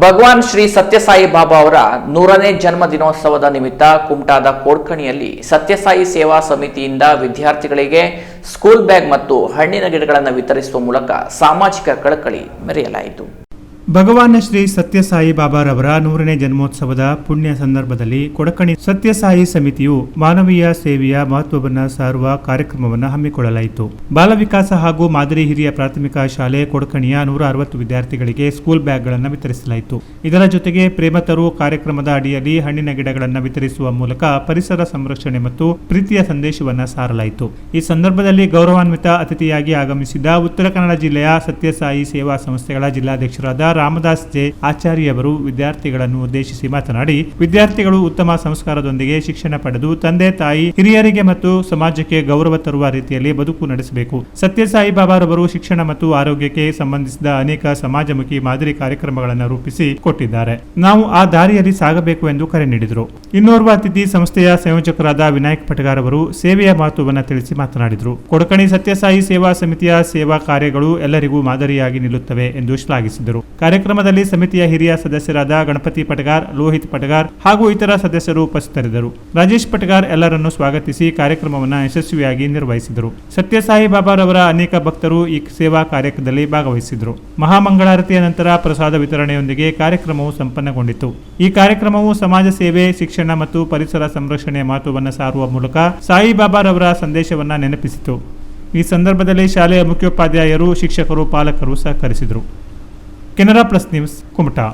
ಭಗವಾನ್ ಶ್ರೀ ಸತ್ಯಸಾಯಿ ಬಾಬಾ ಅವರ 100ನೇ ಜನ್ಮ ದಿನೋತ್ಸವದ ನಿಮಿತ್ತ ಕುಮಟಾದ ಕೋಡ್ಕಣಿಯಲ್ಲಿ ಸತ್ಯಸಾಯಿ ಸೇವಾ ಸಮಿತಿಯಿಂದ ವಿದ್ಯಾರ್ಥಿಗಳಿಗೆ ಸ್ಕೂಲ್ ಬ್ಯಾಗ್ ಮತ್ತು ಹಣ್ಣಿನ ಗಿಡಗಳನ್ನು ವಿತರಿಸುವ ಮೂಲಕ ಸಾಮಾಜಿಕ ಕಳಕಳಿ ಮೆರೆಯಲಾಯಿತು. ಭಗವಾನ್ ಶ್ರೀ ಸತ್ಯಸಾಯಿ ಬಾಬಾರವರ 100ನೇ ಜನ್ಮೋತ್ಸವದ ಪುಣ್ಯ ಸಂದರ್ಭದಲ್ಲಿ ಕೊಡಕಣಿ ಸತ್ಯಸಾಯಿ ಸಮಿತಿಯು ಮಾನವೀಯ ಸೇವೆಯ ಮಹತ್ವವನ್ನು ಸಾರುವ ಕಾರ್ಯಕ್ರಮವನ್ನು ಹಮ್ಮಿಕೊಳ್ಳಲಾಯಿತು. ಬಾಲ ವಿಕಾಸ ಹಾಗೂ ಮಾದರಿ ಹಿರಿಯ ಪ್ರಾಥಮಿಕ ಶಾಲೆ ಕೊಡಕಣಿಯ 160 ವಿದ್ಯಾರ್ಥಿಗಳಿಗೆ ಸ್ಕೂಲ್ ಬ್ಯಾಗ್ಗಳನ್ನು ವಿತರಿಸಲಾಯಿತು. ಇದರ ಜೊತೆಗೆ ಪ್ರೇಮತರು ಕಾರ್ಯಕ್ರಮದ ಅಡಿಯಲ್ಲಿ ಹಣ್ಣಿನ ಗಿಡಗಳನ್ನು ವಿತರಿಸುವ ಮೂಲಕ ಪರಿಸರ ಸಂರಕ್ಷಣೆ ಮತ್ತು ಪ್ರೀತಿಯ ಸಂದೇಶವನ್ನು ಸಾರಲಾಯಿತು. ಈ ಸಂದರ್ಭದಲ್ಲಿ ಗೌರವಾನ್ವಿತ ಅತಿಥಿಯಾಗಿ ಆಗಮಿಸಿದ ಉತ್ತರ ಕನ್ನಡ ಜಿಲ್ಲೆಯ ಸತ್ಯಸಾಯಿ ಸೇವಾ ಸಂಸ್ಥೆಗಳ ಜಿಲ್ಲಾಧ್ಯಕ್ಷರಾದ ರಾಮದಾಸ್ ಜೆ ಆಚಾರ್ಯವರು ವಿದ್ಯಾರ್ಥಿಗಳನ್ನು ಉದ್ದೇಶಿಸಿ ಮಾತನಾಡಿ, ವಿದ್ಯಾರ್ಥಿಗಳು ಉತ್ತಮ ಸಂಸ್ಕಾರದೊಂದಿಗೆ ಶಿಕ್ಷಣ ಪಡೆದು ತಂದೆ ತಾಯಿ ಹಿರಿಯರಿಗೆ ಮತ್ತು ಸಮಾಜಕ್ಕೆ ಗೌರವ ತರುವ ರೀತಿಯಲ್ಲಿ ಬದುಕು ನಡೆಸಬೇಕು. ಸತ್ಯಸಾಯಿ ಬಾಬಾರವರು ಶಿಕ್ಷಣ ಮತ್ತು ಆರೋಗ್ಯಕ್ಕೆ ಸಂಬಂಧಿಸಿದ ಅನೇಕ ಸಮಾಜಮುಖಿ ಮಾದರಿ ಕಾರ್ಯಕ್ರಮಗಳನ್ನು ರೂಪಿಸಿ ಕೊಟ್ಟಿದ್ದಾರೆ. ನಾವು ಆ ದಾರಿಯಲ್ಲಿ ಸಾಗಬೇಕು ಎಂದು ಕರೆ ನೀಡಿದರು. ಇನ್ನೋರ್ವ ಅತಿಥಿ ಸಂಸ್ಥೆಯ ಸಂಯೋಜಕರಾದ ವಿನಾಯಕ್ ಪಟಗಾರ್ ಅವರು ಸೇವೆಯ ಮಹತ್ವವನ್ನು ತಿಳಿಸಿ ಮಾತನಾಡಿದರು. ಕೊಡಕಣಿ ಸತ್ಯಸಾಯಿ ಸೇವಾ ಸಮಿತಿಯ ಸೇವಾ ಕಾರ್ಯಗಳು ಎಲ್ಲರಿಗೂ ಮಾದರಿಯಾಗಿ ನಿಲ್ಲುತ್ತವೆ ಎಂದು ಶ್ಲಾಘಿಸಿದರು. ಕಾರ್ಯಕ್ರಮದಲ್ಲಿ ಸಮಿತಿಯ ಹಿರಿಯ ಸದಸ್ಯರಾದ ಗಣಪತಿ ಪಟಗಾರ್, ಲೋಹಿತ್ ಪಟಗಾರ್ ಹಾಗೂ ಇತರ ಸದಸ್ಯರು ಉಪಸ್ಥಿತರಿದ್ದರು. ರಾಜೇಶ್ ಪಟಗಾರ್ ಎಲ್ಲರನ್ನು ಸ್ವಾಗತಿಸಿ ಕಾರ್ಯಕ್ರಮವನ್ನು ಯಶಸ್ವಿಯಾಗಿ ನಿರ್ವಹಿಸಿದರು. ಸತ್ಯಸಾಯಿ ಬಾಬಾರವರ ಅನೇಕ ಭಕ್ತರು ಈ ಸೇವಾ ಕಾರ್ಯಕ್ರಮದಲ್ಲಿ ಭಾಗವಹಿಸಿದರು. ಮಹಾಮಂಗಳಾರತಿಯ ನಂತರ ಪ್ರಸಾದ ವಿತರಣೆಯೊಂದಿಗೆ ಕಾರ್ಯಕ್ರಮವು ಸಂಪನ್ನಗೊಂಡಿತು. ಈ ಕಾರ್ಯಕ್ರಮವು ಸಮಾಜ ಸೇವೆ, ಶಿಕ್ಷಣ ಮತ್ತು ಪರಿಸರ ಸಂರಕ್ಷಣೆಯ ಮಹತ್ವವನ್ನು ಸಾರುವ ಮೂಲಕ ಸಾಯಿ ಬಾಬಾರವರ ಸಂದೇಶವನ್ನು ನೆನಪಿಸಿತು. ಈ ಸಂದರ್ಭದಲ್ಲಿ ಶಾಲೆಯ ಮುಖ್ಯೋಪಾಧ್ಯಾಯರು, ಶಿಕ್ಷಕರು, ಪಾಲಕರು ಸಹಕರಿಸಿದರು. Canara plus news, Kumta.